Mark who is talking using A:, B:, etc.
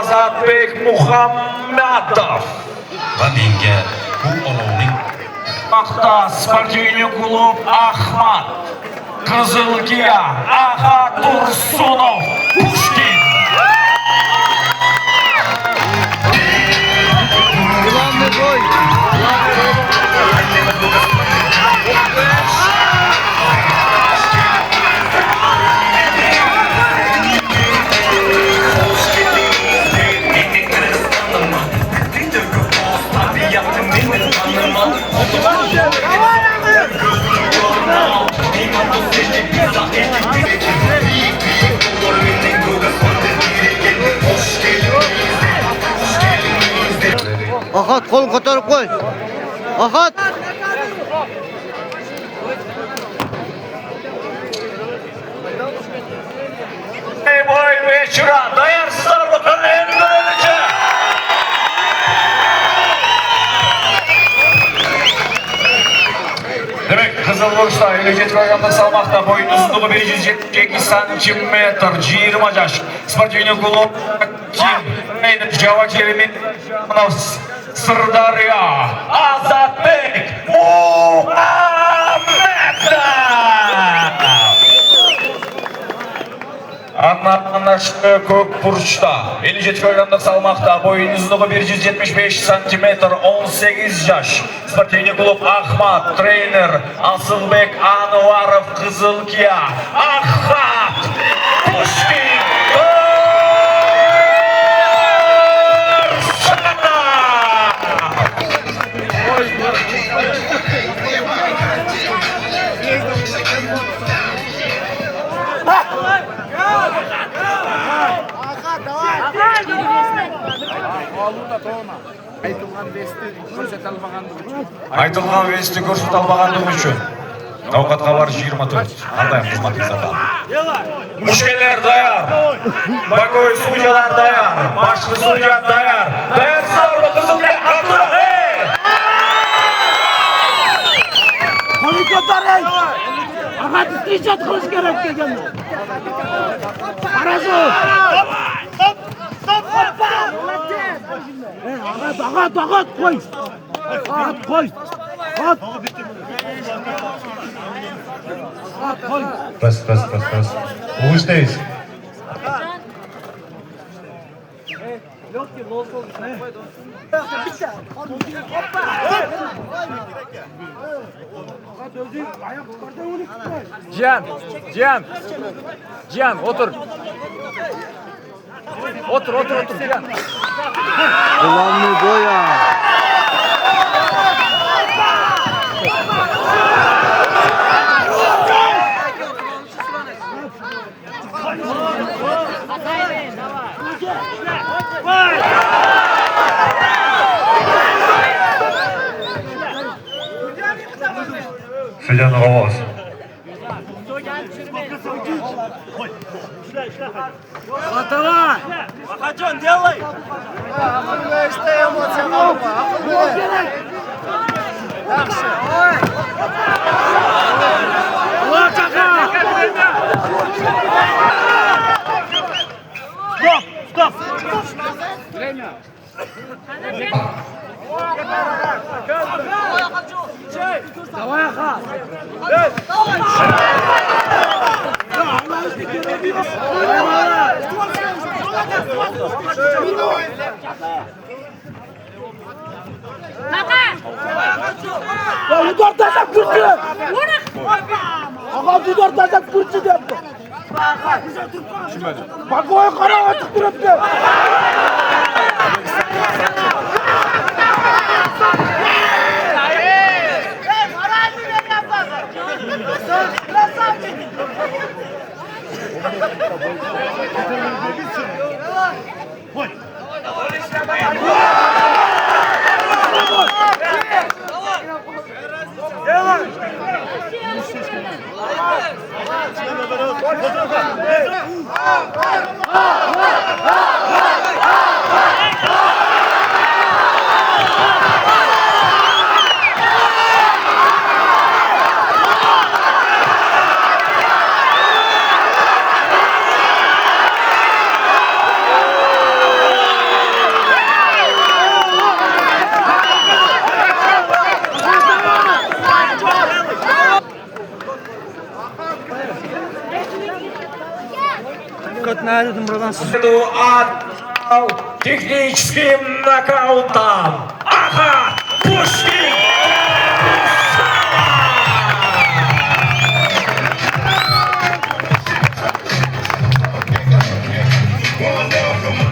A: Azatbek Muhammadov.
B: Va menga bu olovning
A: Paxta sportivniy klub Ahmad. Qizilgiya Ahad Tursunov Pushkin.
C: Ahad qo'l ko'tarib qo'y. Ahad.
A: Boy вечера. Dayansızlar bakın en böylece. Demek Kızılburç'ta 57 kilogramlık salmakta boyun uzunluğu 172 santimetre 20 yaş. Sportivniy klub Java Kerim'in Sırdarya Azatbek Muhammadov. Anlaştığı Kökburç'ta 57 kilogramlık salmakta boyun uzunluğu 175 santimetre 18 yaş. Sportivniy klub Ahmad, trener Asılbek Anvarov Kızılgiya Ahad Pushkin. Айтылған вести көрсетілмағандығы үшін Ауқатқа бар 24. Қандай қызматыңызда? Мушкелер даяр. Бакой судьялар даяр. Башқы судья даяр. Даяр сауыры қызылды атыра.
D: Komikotlar Ahad isteyecek kılıç gerek degen. Arazu. Ahad koy. Ahad koy. Ahad.
E: Bas. Uğuştayız.
D: Yok ki bol bol.
F: Cihan otur. Otur Cihan.
C: Kulağını boya.
E: Судья Новоз.
D: Давай.
F: Ахаджон, делай.
D: Стоп. Давай, Ахад. Uдар taşak kurçu. Ahad uдар taşak kurçu deyapti. Bak oy qarab atib turibdi.
A: От техническим нокаутом. Ахат Пушкин!
G: One down from